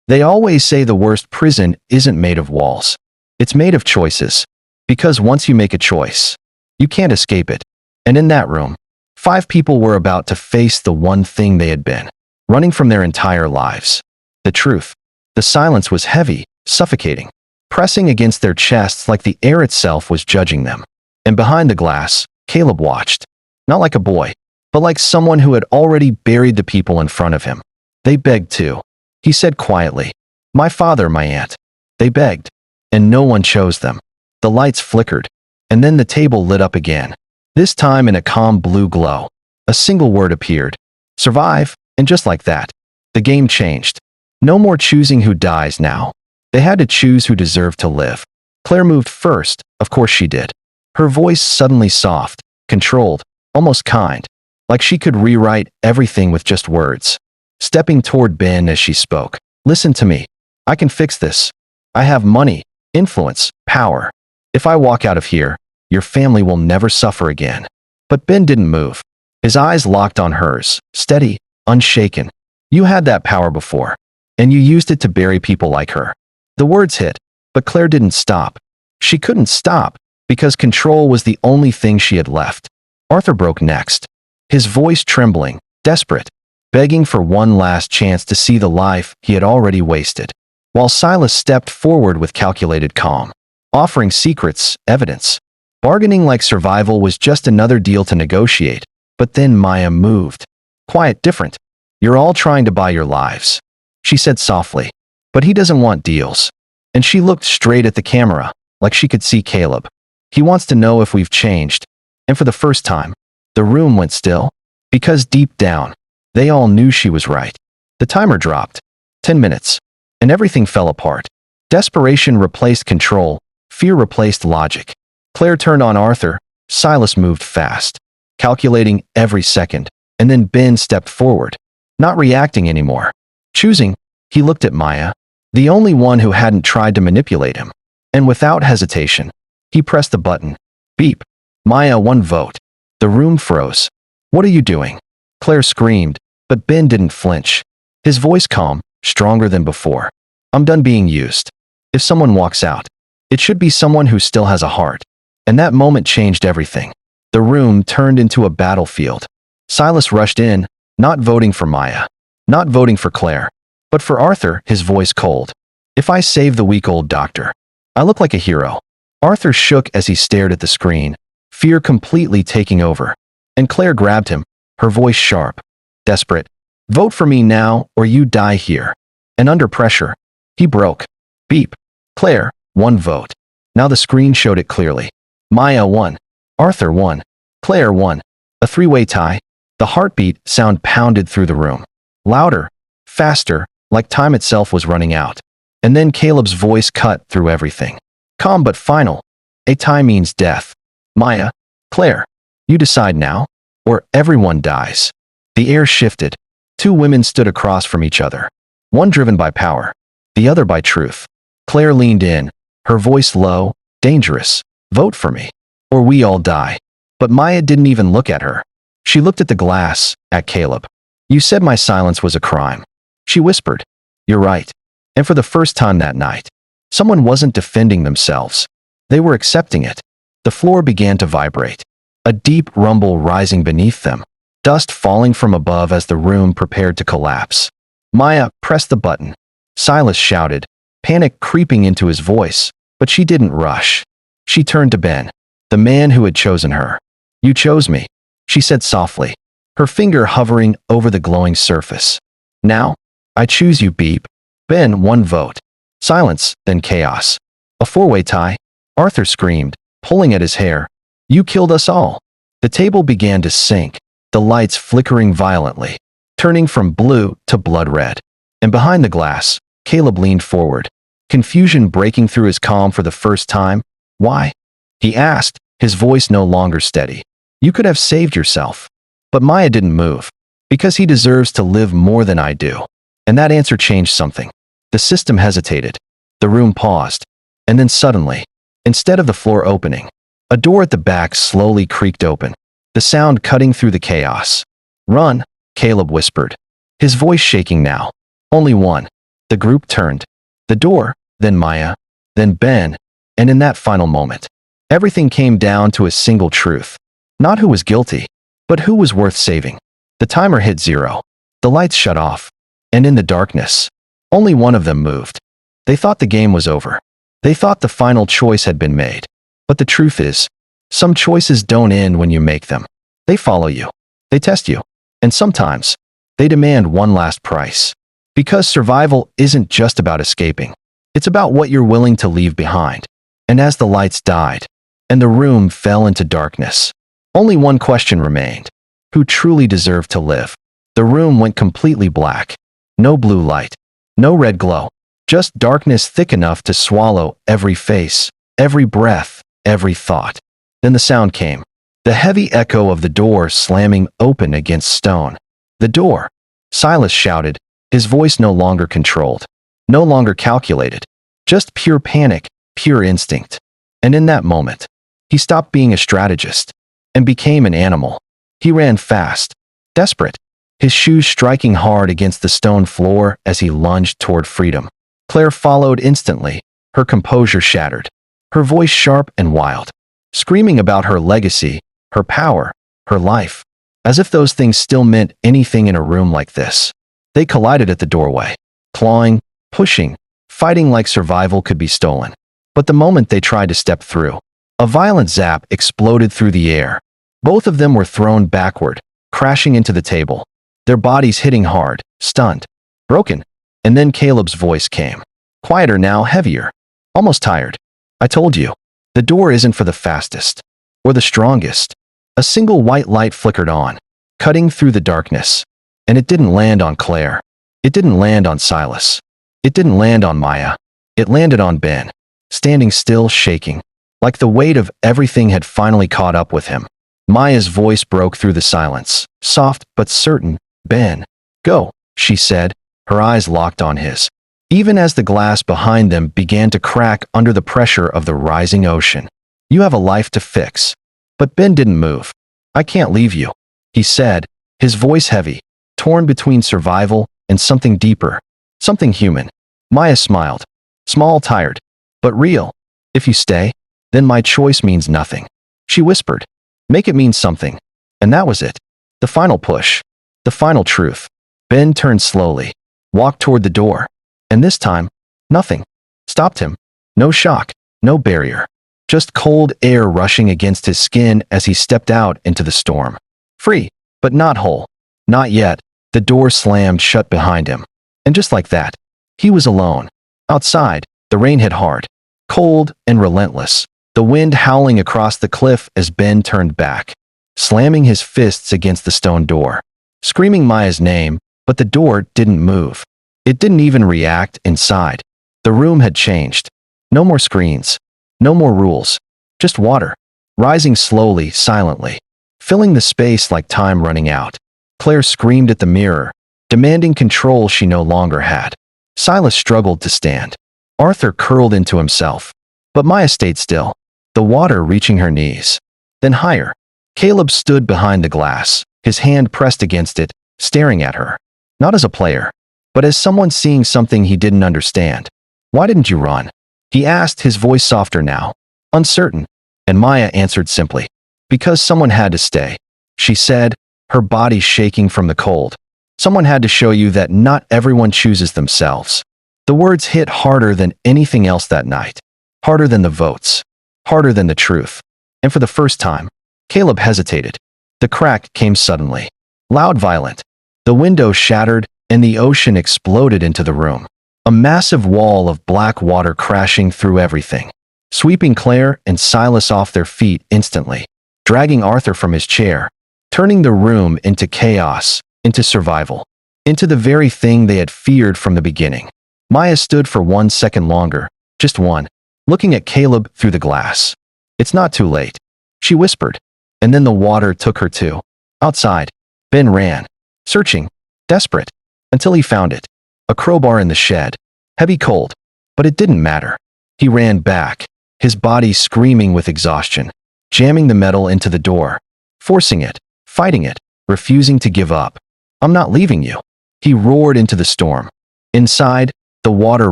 They always say the worst prison isn't made of walls. It's made of choices. Because once you make a choice, you can't escape it. And in that room, 5 people were about to face the one thing they had been running from their entire lives. The truth. The silence was heavy, suffocating, pressing against their chests like the air itself was judging them. And behind the glass, Caleb watched. Not like a boy, but like someone who had already buried the people in front of him. They begged too. He said quietly, "My father, my aunt." They begged, and no one chose them. The lights flickered, and then the table lit up again. This time in a calm blue glow. A single word appeared. Survive, and just like that, the game changed. No more choosing who dies now. They had to choose who deserved to live. Claire moved first, of course she did. Her voice suddenly soft, controlled, almost kind, like she could rewrite everything with just words. Stepping toward Ben as she spoke. "Listen to me. I can fix this. I have money, influence, power. If I walk out of here, your family will never suffer again." But Ben didn't move. His eyes locked on hers, steady, unshaken. "You had that power before, and you used it to bury people like her." The words hit, but Claire didn't stop. She couldn't stop, because control was the only thing she had left. Arthur broke next, his voice trembling, desperate, begging for one last chance to see the life he had already wasted. While Silas stepped forward with calculated calm, offering secrets, evidence, bargaining like survival was just another deal to negotiate. But then Maya moved. Quiet, different. "You're all trying to buy your lives," she said softly. "But he doesn't want deals." And she looked straight at the camera, like she could see Caleb. "He wants to know if we've changed." And for the first time, the room went still, because deep down, they all knew she was right. The timer dropped. 10 minutes. And everything fell apart. Desperation replaced control. Fear replaced logic. Claire turned on Arthur. Silas moved fast, calculating every second. And then Ben stepped forward, not reacting anymore. Choosing, he looked at Maya, the only one who hadn't tried to manipulate him. And without hesitation, he pressed the button. Beep. Maya, 1 vote. The room froze. "What are you doing?" Claire screamed, but Ben didn't flinch. His voice calm, stronger than before. "I'm done being used. If someone walks out, it should be someone who still has a heart." And that moment changed everything. The room turned into a battlefield. Silas rushed in, not voting for Maya, not voting for Claire, but for Arthur, his voice cold. "If I save the week-old doctor, I look like a hero." Arthur shook as he stared at the screen, fear completely taking over. And Claire grabbed him, her voice sharp, desperate. "Vote for me now, or you die here." And under pressure, he broke. Beep. Claire, 1 vote. Now the screen showed it clearly. Maya won. Arthur won. Claire won. A 3-way tie. The heartbeat sound pounded through the room. Louder, faster, like time itself was running out. And then Caleb's voice cut through everything. Calm but final. "A tie means death. Maya, Claire, you decide now, or everyone dies." The air shifted. 2 women stood across from each other. One driven by power, the other by truth. Claire leaned in, her voice low, dangerous. "Vote for me, or we all die." But Maya didn't even look at her. She looked at the glass, at Caleb. "You said my silence was a crime." She whispered. "You're right." And for the first time that night, someone wasn't defending themselves. They were accepting it. The floor began to vibrate. A deep rumble rising beneath them. Dust falling from above as the room prepared to collapse. Maya pressed the button. Silas shouted, panic creeping into his voice, but she didn't rush. She turned to Ben, the man who had chosen her. "You chose me," she said softly, her finger hovering over the glowing surface. "Now, I choose you, Beep." Ben, 1 vote. Silence, then chaos. A 4-way tie. Arthur screamed, pulling at his hair. "You killed us all." The table began to sink, the lights flickering violently, turning from blue to blood red. And behind the glass, Caleb leaned forward, confusion breaking through his calm for the first time. "Why?" he asked, his voice no longer steady. "You could have saved yourself." But Maya didn't move. "Because he deserves to live more than I do." And that answer changed something. The system hesitated. The room paused. And then suddenly, instead of the floor opening, a door at the back slowly creaked open, the sound cutting through the chaos. "Run," Caleb whispered, his voice shaking now. "Only one." The group turned. The door, then Maya, then Ben, and in that final moment, everything came down to a single truth. Not who was guilty, but who was worth saving. The timer hit 0. The lights shut off. And in the darkness, only one of them moved. They thought the game was over. They thought the final choice had been made. But the truth is, some choices don't end when you make them. They follow you. They test you. And sometimes, they demand one last price. Because survival isn't just about escaping. It's about what you're willing to leave behind. And as the lights died, and the room fell into darkness, only one question remained. Who truly deserved to live? The room went completely black. No blue light. No red glow. Just darkness thick enough to swallow every face, every breath, every thought. Then the sound came. The heavy echo of the door slamming open against stone. The door. Silas shouted, his voice no longer controlled, no longer calculated. Just pure panic, pure instinct. And in that moment, he stopped being a strategist and became an animal. He ran fast, desperate, his shoes striking hard against the stone floor as he lunged toward freedom. Claire followed instantly, her composure shattered, her voice sharp and wild, screaming about her legacy, her power, her life, as if those things still meant anything in a room like this. They collided at the doorway, clawing, pushing, fighting like survival could be stolen. But the moment they tried to step through, a violent zap exploded through the air. Both of them were thrown backward, crashing into the table, their bodies hitting hard, stunned, broken. And then Caleb's voice came. Quieter now, heavier, almost tired. I told you, the door isn't for the fastest or the strongest. A single white light flickered on, cutting through the darkness. And it didn't land on Claire. It didn't land on Silas. It didn't land on Maya. It landed on Ben, standing still, shaking, like the weight of everything had finally caught up with him. Maya's voice broke through the silence, soft but certain. Ben, go, she said, her eyes locked on his, even as the glass behind them began to crack under the pressure of the rising ocean. You have a life to fix. But Ben didn't move. I can't leave you, he said, his voice heavy, torn between survival and something deeper, something human. Maya smiled, small, tired, but real. If you stay, then my choice means nothing. She whispered, make it mean something. And that was it. The final push. The final truth. Ben turned slowly, walked toward the door. And this time, nothing stopped him. No shock, no barrier. Just cold air rushing against his skin as he stepped out into the storm. Free, but not whole. Not yet. The door slammed shut behind him. And just like that, he was alone. Outside, the rain hit hard, cold and relentless, the wind howling across the cliff as Ben turned back, slamming his fists against the stone door, screaming Maya's name, but the door didn't move. It didn't even react inside. The room had changed. No more screens. No more rules. Just water, rising slowly, silently, filling the space like time running out. Claire screamed at the mirror, demanding control she no longer had. Silas struggled to stand. Arthur curled into himself. But Maya stayed still, the water reaching her knees. Then higher. Caleb stood behind the glass, his hand pressed against it, staring at her. Not as a player, but as someone seeing something he didn't understand. Why didn't you run? He asked, his voice softer now, uncertain. And Maya answered simply, because someone had to stay. She said, her body shaking from the cold. Someone had to show you that not everyone chooses themselves. The words hit harder than anything else that night. Harder than the votes. Harder than the truth. And for the first time, Caleb hesitated. The crack came suddenly. Loud, violent. The window shattered, and the ocean exploded into the room. A massive wall of black water crashing through everything, sweeping Claire and Silas off their feet instantly, dragging Arthur from his chair, turning the room into chaos, into survival, into the very thing they had feared from the beginning. Maya stood for 1 second longer, just one, looking at Caleb through the glass. It's not too late, she whispered, and then the water took her too. Outside, Ben ran, searching, desperate, until he found it. A crowbar in the shed, heavy cold, but it didn't matter. He ran back, his body screaming with exhaustion, jamming the metal into the door, forcing it, fighting it, refusing to give up. I'm not leaving you, he roared into the storm. Inside, the The water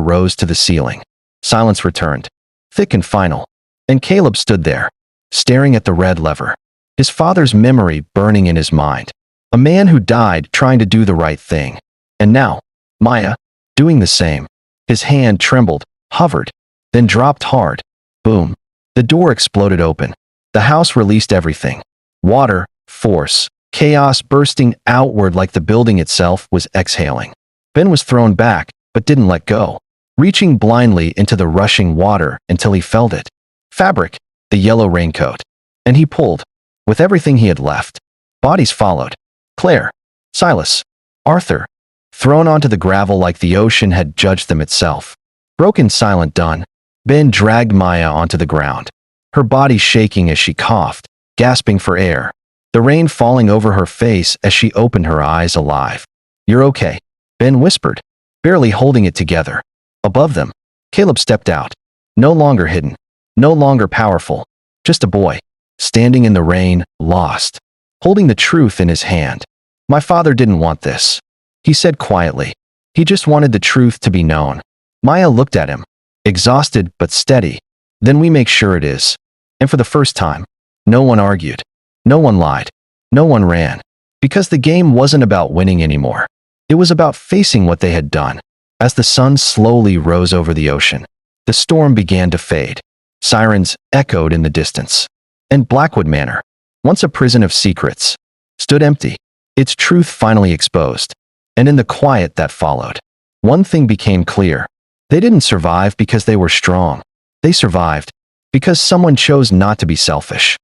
rose to the ceiling. Silence returned, thick and final. And Caleb stood there, staring at the red lever, his father's memory burning in his mind. A man who died trying to do the right thing. And now, Maya, doing the same. His hand trembled, hovered, then dropped hard. Boom. The door exploded open. The house released everything. Water, force, chaos bursting outward like the building itself was exhaling. Ben was thrown back, but didn't let go, reaching blindly into the rushing water until he felt it. Fabric, the yellow raincoat. And he pulled, with everything he had left. Bodies followed. Claire, Silas, Arthur, thrown onto the gravel like the ocean had judged them itself. Broken, silent, done. Ben dragged Maya onto the ground, her body shaking as she coughed, gasping for air, the rain falling over her face as she opened her eyes alive. "You're okay," Ben whispered, barely holding it together. Above them, Caleb stepped out, no longer hidden, no longer powerful, just a boy, standing in the rain, lost, holding the truth in his hand. "My father didn't want this," he said quietly. "He just wanted the truth to be known." Maya looked at him, exhausted but steady. "Then we make sure it is." And for the first time, no one argued, no one lied, no one ran, because the game wasn't about winning anymore. It was about facing what they had done. As the sun slowly rose over the ocean, the storm began to fade. Sirens echoed in the distance. And Blackwood Manor, once a prison of secrets, stood empty, its truth finally exposed. And in the quiet that followed, one thing became clear. They didn't survive because they were strong. They survived because someone chose not to be selfish.